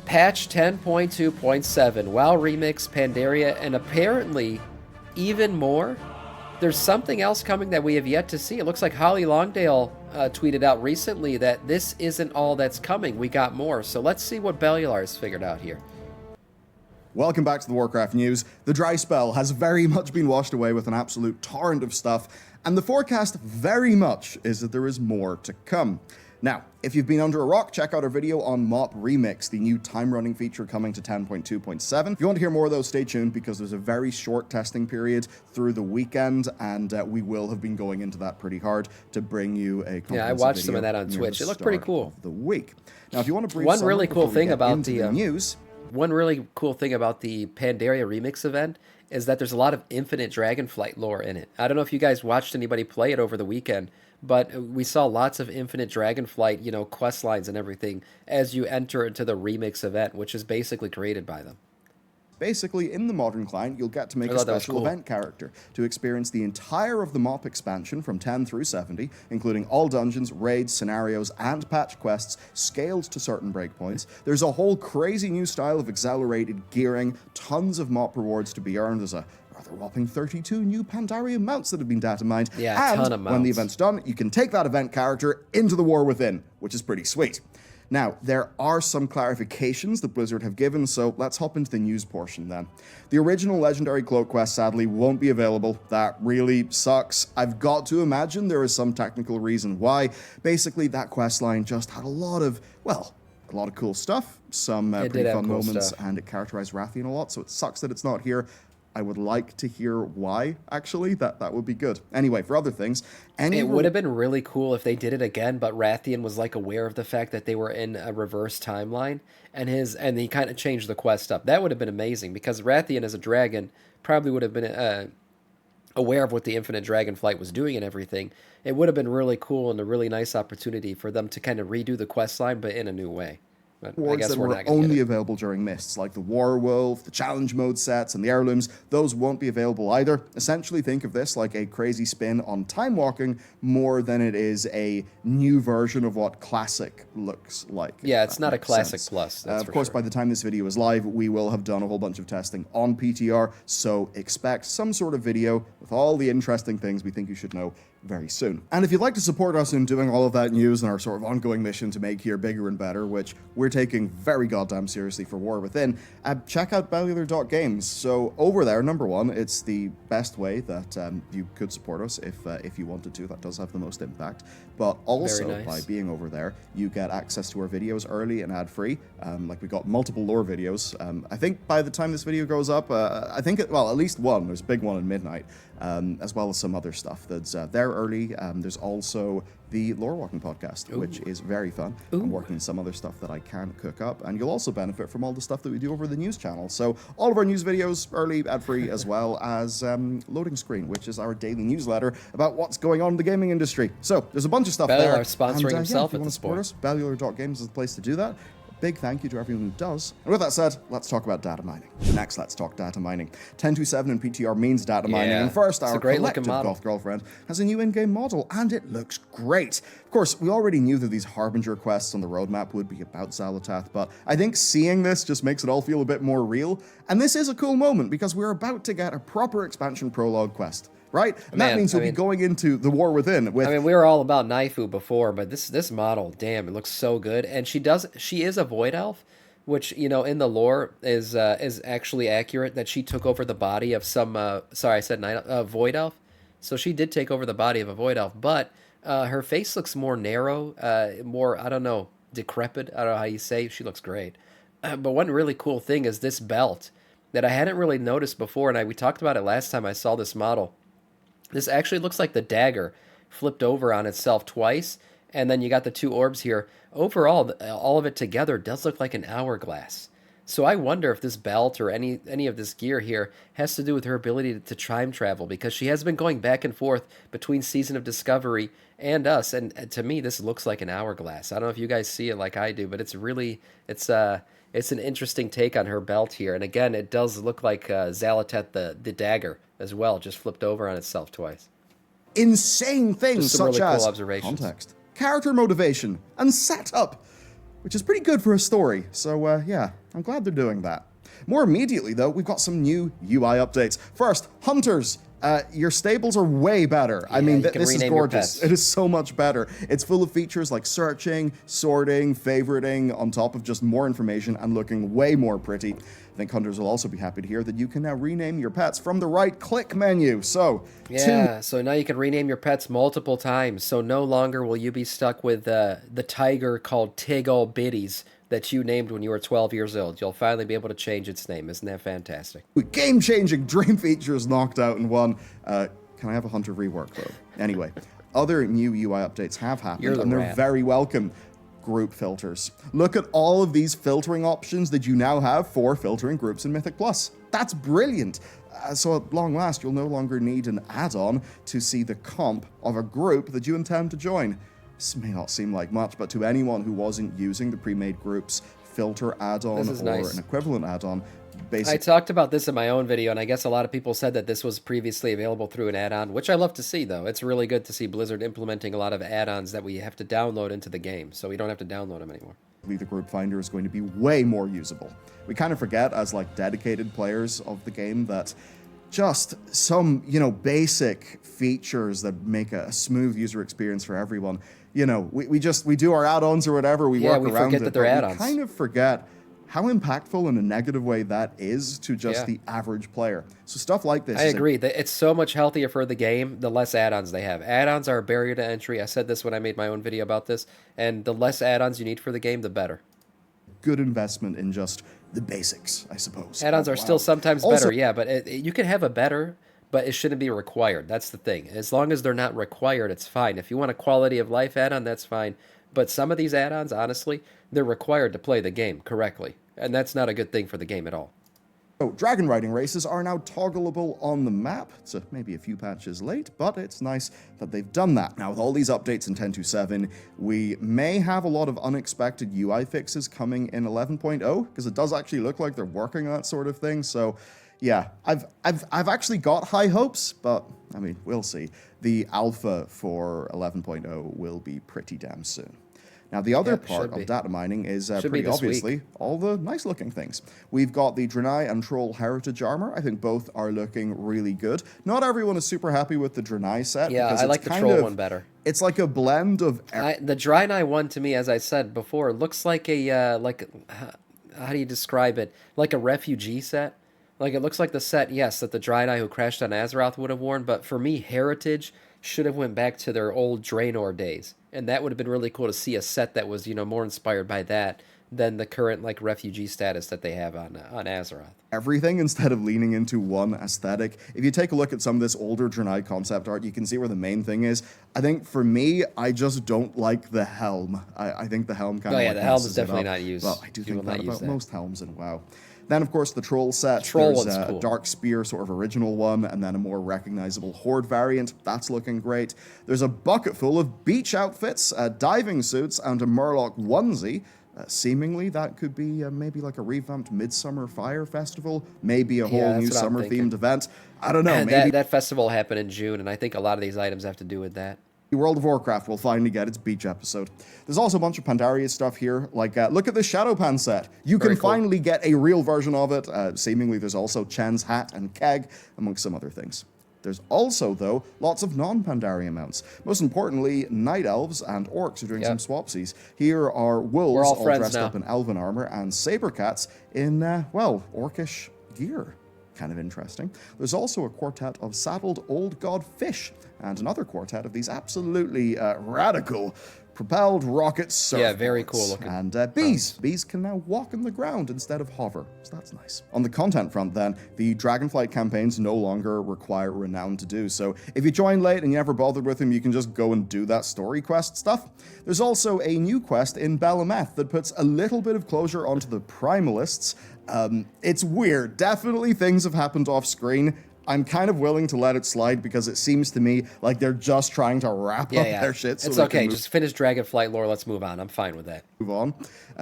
Patch 10.2.7, WoW Remix, Pandaria, and apparently even more. There's something else coming that we have yet to see. It looks like Holly Longdale tweeted out recently that this isn't all that's coming. We got more. So let's see what Bellular's figured out here. Welcome back to the Warcraft news. The dry spell has very much been washed away with an absolute torrent of stuff, and the forecast very much is that there is more to come. Now, if you've been under a rock, check out our video on Mop Remix, the new time-running feature coming to 10.2.7. If you want to hear more of those, stay tuned, because there's a very short testing period through the weekend, and we will have been going into that pretty hard to bring you a comprehensive I watched some of video that on near Twitch. the It looked pretty start cool. of the week. Now, if you want to brief One really cool thing about the news. One really cool thing about the Pandaria Remix event is that there's a lot of infinite Dragonflight lore in it. I don't know if you guys watched anybody play it over the weekend, but we saw lots of infinite Dragonflight, you know, quest lines and everything as you enter into the Remix event, which is basically created by them. Basically, in the modern client, you'll get to make a special event character to experience the entire of the MOP expansion from 10 through 70, including all dungeons, raids, scenarios, and patch quests, scaled to certain breakpoints. There's a whole crazy new style of accelerated gearing, tons of MOP rewards to be earned. There's a rather whopping 32 new Pandaria mounts that have been data mined. Yeah, a ton of mounts. When the event's done, you can take that event character into the war within, which is pretty sweet. Now, there are some clarifications that Blizzard have given, so let's hop into the news portion then. The original Legendary Cloak quest sadly won't be available. That really sucks. I've got to imagine there is some technical reason why. Basically, that quest line just had a lot of cool stuff, some pretty fun moments, and it characterized Rathian a lot, so it sucks that it's not here. I would like to hear why, actually. That would be good. Anyway, for other things... It would have been really cool if they did it again, but Rathian was, like, aware of the fact that they were in a reverse timeline, and he kind of changed the quest up. That would have been amazing, because Rathian as a dragon probably would have been aware of what the Infinite Dragonflight was doing and everything. It would have been really cool and a really nice opportunity for them to kind of redo the quest line, but in a new way. But Wards that were only available during Mists, like the Warwolf, the Challenge Mode sets, and the Heirlooms, those won't be available either. Essentially, think of this like a crazy spin on Time Walking more than it is a new version of what Classic looks like. Yeah, it's not a Classic Plus, that's of course, by the time this video is live, we will have done a whole bunch of testing on PTR, so expect some sort of video with all the interesting things we think you should know very soon. And if you'd like to support us in doing all of that news and our sort of ongoing mission to make here bigger and better, which we're taking very goddamn seriously for War Within, check out bellular.games. So over there, number one, it's the best way that you could support us if you wanted to. That does have the most impact. But also, by being over there, you get access to our videos early and ad-free. Like, we got multiple lore videos. I think by the time this video goes up, at least one. There's a big one at midnight, as well as some other stuff that's there early. There's also the Lore Walking podcast, which is very fun. I'm working on some other stuff that I can't cook up, and you'll also benefit from all the stuff that we do over the news channel. So all of our news videos early, ad-free, as well as Loading Screen, which is our daily newsletter about what's going on in the gaming industry. So there's a bunch of stuff there. Sponsoring himself at the sport. Bellular.games is the place to do that. Big thank you to everyone who does. And with that said, let's talk about data mining. Next, let's talk data mining. 10.2.7 in PTR means data mining. And first, our collective Goth Girlfriend has a new in-game model, and it looks great. Of course, we already knew that these Harbinger quests on the roadmap would be about Xal'atath, but I think seeing this just makes it all feel a bit more real. And this is a cool moment, because we're about to get a proper expansion prologue quest. Right? And that means we'll be going into the War Within with... we were all about Naifu before, but this model, damn, it looks so good. And she is a Void Elf, which, you know, in the lore is actually accurate, that she took over the body of some... Void Elf. So she did take over the body of a Void Elf, but her face looks more narrow, more, I don't know, decrepit. I don't know how you say. She looks great. But one really cool thing is this belt that I hadn't really noticed before, and we talked about it last time I saw this model. This actually looks like the dagger flipped over on itself twice, and then you got the two orbs here. Overall, all of it together does look like an hourglass. So I wonder if this belt or any of this gear here has to do with her ability to time travel, because she has been going back and forth between Season of Discovery and us, and to me, this looks like an hourglass. I don't know if you guys see it like I do, but it's an interesting take on her belt here. And again, it does look like Xal'atath, the dagger, as well, just flipped over on itself twice. Insane things such really as cool observations. Context, character motivation, and setup. which is pretty good for a story. So, yeah, I'm glad they're doing that. More immediately, though, we've got some new UI updates. First, Hunters. Your stables are way better. I mean, this is gorgeous. It is so much better. It's full of features like searching, sorting, favoriting, on top of just more information and looking way more pretty. I think Hunters will also be happy to hear that you can now rename your pets from the right-click menu. So, yeah, so now you can rename your pets multiple times. So no longer will you be stuck with the tiger called Tiggle Biddies that you named when you were 12 years old. You'll finally be able to change its name. Isn't that fantastic? Game-changing dream features knocked out in one. Can I have a Hunter rework, though? Anyway, other new UI updates have happened, and they're very welcome. Group filters. Look at all of these filtering options that you now have for filtering groups in Mythic Plus. That's brilliant. So at long last, you'll no longer need an add-on to see the comp of a group that you intend to join. This may not seem like much, but to anyone who wasn't using the pre-made groups filter add-on or an equivalent add-on, basically... I talked about this in my own video, and I guess a lot of people said that this was previously available through an add-on, which I love to see, though. It's really good to see Blizzard implementing a lot of add-ons that we have to download into the game, so we don't have to download them anymore. The group finder is going to be way more usable. We kind of forget, as like dedicated players of the game, that just some, basic features that make a smooth user experience for everyone. We do our add-ons or whatever, we work around it. Yeah, we forget that they're add-ons. We kind of forget how impactful in a negative way that is to just the average player. So stuff like this. I agree. It's so much healthier for the game, the less add-ons they have. Add-ons are a barrier to entry. I said this when I made my own video about this, and the less add-ons you need for the game, the better. Good investment in just the basics, I suppose. Add-ons are still sometimes better, yeah, but you can have a better, but it shouldn't be required. That's the thing. As long as they're not required, it's fine. If you want a quality of life add-on, that's fine. But some of these add-ons, honestly, they're required to play the game correctly. And that's not a good thing for the game at all. So, dragon riding races are now toggleable on the map. It's maybe a few patches late, but it's nice that they've done that. Now, with all these updates in 10.2.7, we may have a lot of unexpected UI fixes coming in 11.0, because it does actually look like they're working on that sort of thing. So, yeah, I've actually got high hopes, but, I mean, we'll see. The alpha for 11.0 will be pretty damn soon. Now, the other part of data mining is pretty obviously all the nice-looking things. We've got the Draenei and Troll Heritage Armor. I think both are looking really good. Not everyone is super happy with the Draenei set. Yeah, I like the Troll one better. It's like a blend of... The Draenei one, to me, as I said before, looks like a, how do you describe it? Like a refugee set. Like, it looks like the set, yes, that the Draenei who crashed on Azeroth would have worn, but for me, Heritage should have went back to their old Draenor days. And that would have been really cool to see a set that was, more inspired by that than the current, refugee status that they have on Azeroth. Everything instead of leaning into one aesthetic. If you take a look at some of this older Draenei concept art, you can see where the main thing is. I think, for me, I just don't like the helm. I think the helm kind of... Oh, yeah, the helm is definitely not used. Well, I do think that about most helms in WoW. Then, of course, the Troll set. There's a Dark Spear sort of original one, and then a more recognizable Horde variant. That's looking great. There's a bucket full of beach outfits, diving suits, and a Murloc onesie. Seemingly, that could be maybe like a revamped Midsummer Fire Festival, maybe a whole new summer-themed event. I don't know, maybe... That festival happened in June, and I think a lot of these items have to do with that. World of Warcraft will finally get its beach episode. There's also a bunch of Pandaria stuff here, like, look at this Shadowpan set. You can finally get a real version of it. Seemingly, there's also Chen's hat and keg, amongst some other things. There's also, though, lots of non-Pandaria mounts. Most importantly, Night Elves and Orcs are doing some swapsies. Here are Wolves all dressed up in Elven armor, and Saber Cats in, Orcish gear. Kind of interesting. There's also a quartet of saddled old god fish, and another quartet of these absolutely radical propelled rocket surfboards. Yeah, very cool looking. And bees. Bees can now walk on the ground instead of hover, so that's nice. On the content front then, the Dragonflight campaigns no longer require renown to do, so if you join late and you never bothered with them, you can just go and do that story quest stuff. There's also a new quest in Belemeth that puts a little bit of closure onto the Primalists. It's weird. Definitely things have happened off screen. I'm kind of willing to let it slide because it seems to me like they're just trying to wrap up their shit. So it's okay. Just finish Dragonflight lore. Let's move on. I'm fine with that. Move on.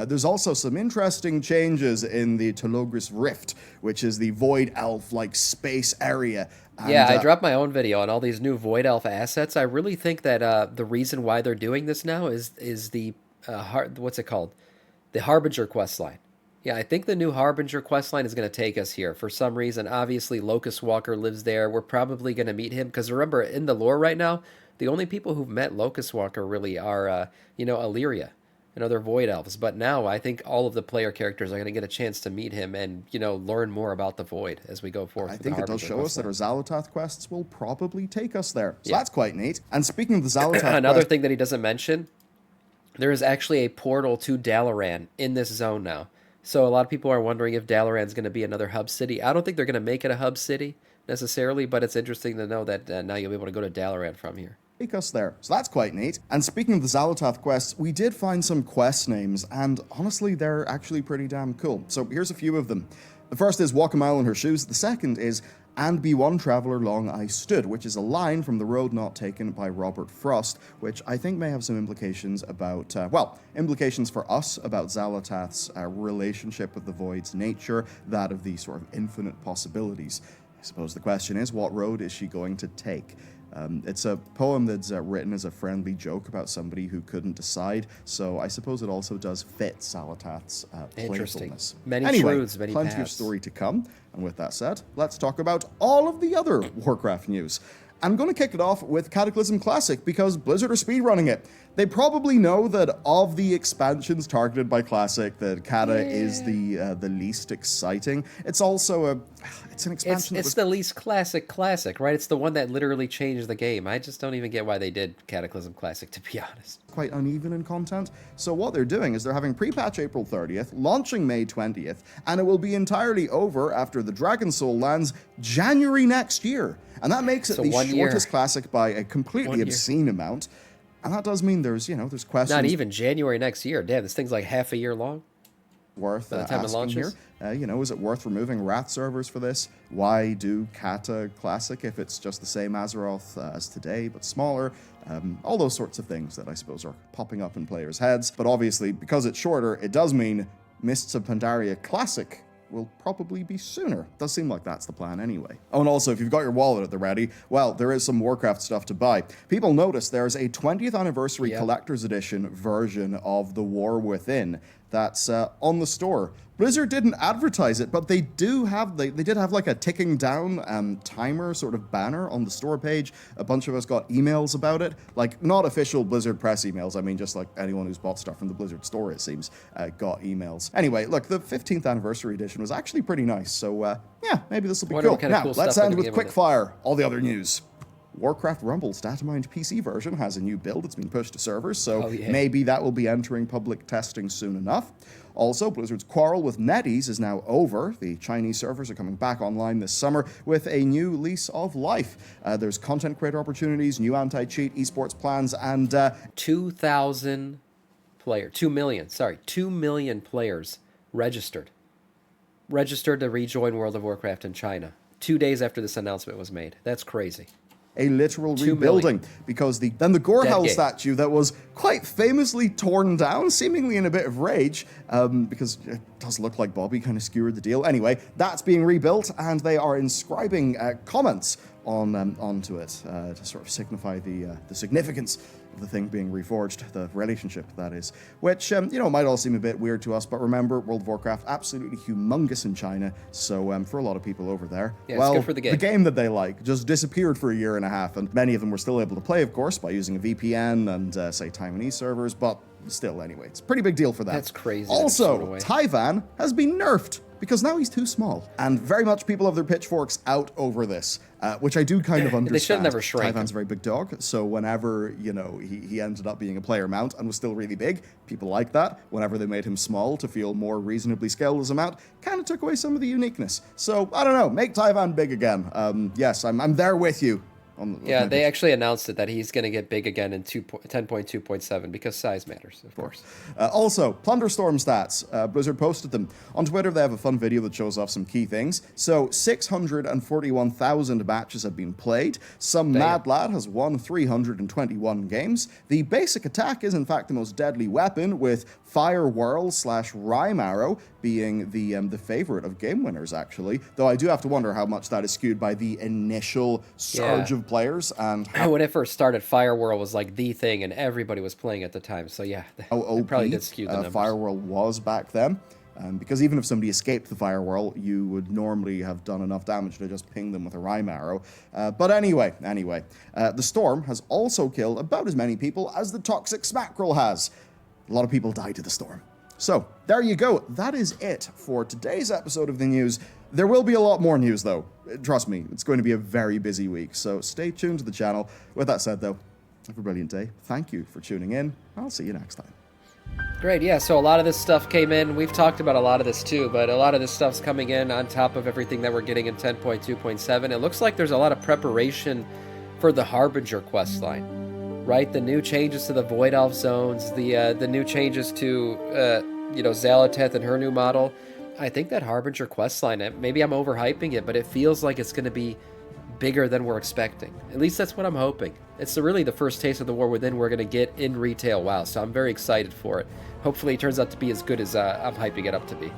There's also some interesting changes in the Telogris Rift, which is the Void Elf-like space area. And, I dropped my own video on all these new Void Elf assets. I really think that the reason why they're doing this now is the what's it called? The Harbinger questline. Yeah, I think the new Harbinger questline is going to take us here. For some reason, obviously, Locust Walker lives there. We're probably going to meet him. Because remember, in the lore right now, the only people who've met Locust Walker really are, Illyria and other Void Elves. But now I think all of the player characters are going to get a chance to meet him and, learn more about the Void as we go forth. I think it does show us that our Xal'atath quests will probably take us there. So Yeah. that's quite neat. And speaking of the Xal'atath Another quest, thing that he doesn't mention, there is actually a portal to Dalaran in this zone now. So a lot of people are wondering if Dalaran's going to be another hub city. I don't think they're going to make it a hub city necessarily, but it's interesting to know that now you'll be able to go to Dalaran from here. take us there. So that's quite neat. And speaking of the Xal'atath quests, we did find some quest names, and honestly, they're actually pretty damn cool. So here's a few of them. The first is Walk a Mile in Her Shoes. The second is And Be One Traveller Long I Stood, which is a line from The Road Not Taken by Robert Frost, which I think may have some implications about, implications for us about Xal'atath's relationship with the Void's nature, that of the sort of infinite possibilities. I suppose the question is, what road is she going to take? It's a poem that's written as a friendly joke about somebody who couldn't decide, so I suppose it also does fit Xal'atath's playfulness. Many truths, many plenty of paths. story to come, and with that said, let's talk about all of the other Warcraft news. I'm going to kick it off with Cataclysm Classic, because Blizzard are speedrunning it. They probably know that of the expansions targeted by Classic, that Kata is the least exciting. It's also it's an expansion. It's the least classic, right? It's the one that literally changed the game. I just don't even get why they did Cataclysm Classic, to be honest. Quite uneven in content. So what they're doing is they're having pre-patch April 30th, launching May 20th, and it will be entirely over after the Dragon Soul lands January next year. And that makes it So the 1 year. shortest classic by a completely 1 year. obscene amount. And that does mean there's questions Not even January next year. Damn, this thing's like half a year long. worth by the time it asking here. launches. Is it worth removing Wrath servers for this? Why do Kata Classic if it's just the same Azeroth as today, but smaller? All those sorts of things that I suppose are popping up in players' heads. But obviously, because it's shorter, it does mean Mists of Pandaria Classic will probably be sooner. Does seem like that's the plan anyway. Oh, and also, if you've got your wallet at the ready, well, there is some Warcraft stuff to buy. People notice there's a 20th anniversary collector's edition version of The War Within that's on the store. Blizzard didn't advertise it, but they did have like a ticking down timer sort of banner on the store page. A bunch of us got emails about it, like not official Blizzard press emails. I mean, just like anyone who's bought stuff from the Blizzard store, it seems, got emails. Anyway, look, the 15th anniversary edition was actually pretty nice. So yeah, maybe this will be Wonder cool. what kind of Now, cool let's stuff they're end gonna with give quick with it. fire. All the other news. Warcraft Rumble Datamined PC version has a new build. It's been pushed to servers, so Oh, yeah. maybe that will be entering public testing soon enough. Also, Blizzard's quarrel with NetEase is now over. The Chinese servers are coming back online this summer with a new lease of life. There's content creator opportunities, new anti-cheat, esports plans, and 2,000 players, 2 million players registered to rejoin World of Warcraft in China 2 days after this announcement was made. That's crazy. a literal 2 rebuilding, because the Gorehowl Dead game. statue that was quite famously torn down, seemingly in a bit of rage, because it does look like Bobby kind of skewered the deal. Anyway, that's being rebuilt, and they are inscribing comments onto it to sort of signify the significance of the thing being reforged, the relationship, that is. Which, might all seem a bit weird to us, but remember, World of Warcraft, absolutely humongous in China, so for a lot of people over there, Yeah, it's good for the game. that they like just disappeared for a year and a half, and many of them were still able to play, of course, by using a VPN and, say, Taiwanese servers, but still, anyway, it's a pretty big deal for them. That's crazy that it went Also, away. Taiwan has been nerfed, because now he's too small. And very much people have their pitchforks out over this, which I do kind of understand. They should never shrank Taiwan's a him. very big dog, so whenever, he ended up being a player mount and was still really big, people like that. Whenever they made him small to feel more reasonably scaled as a mount, kind of took away some of the uniqueness. So, I don't know, make Taiwan big again. Yes, I'm there with you. Yeah, they actually announced it that he's going to get big again in 10.2.7 because size matters, of course. Also, Thunderstorm Stats. Blizzard posted them. On Twitter, they have a fun video that shows off some key things. So, 641,000 matches have been played. Some mad lad has won 321 games. The basic attack is, in fact, the most deadly weapon, with Fire Whirl / Rime Arrow being the favorite of game winners, actually. Though I do have to wonder how much that is skewed by the initial surge of players and how When it first started, Fireworld was like the thing, and everybody was playing at the time. So yeah, OP it probably did skew the numbers. Fireworld was back then. Because even if somebody escaped the Firewall, you would normally have done enough damage to just ping them with a Rhyme Arrow. But anyway, the Storm has also killed about as many people as the Toxic Smackerel has. A lot of people died to the Storm. So, there you go. That is it for today's episode of the news. There will be a lot more news, though. Trust me, it's going to be a very busy week, so stay tuned to the channel. With that said, though, have a brilliant day. Thank you for tuning in. I'll see you next time. Great, yeah, so a lot of this stuff came in. We've talked about a lot of this too, but a lot of this stuff's coming in on top of everything that we're getting in 10.2.7. It looks like there's a lot of preparation for the Harbinger questline, right? The new changes to the Void Elf zones, the new changes to, Xaloteth and her new model. I think that Harbinger questline, maybe I'm overhyping it, but it feels like it's going to be bigger than we're expecting. At least that's what I'm hoping. It's really the first taste of the War Within we're going to get in retail WoW, so I'm very excited for it. Hopefully it turns out to be as good as I'm hyping it up to be.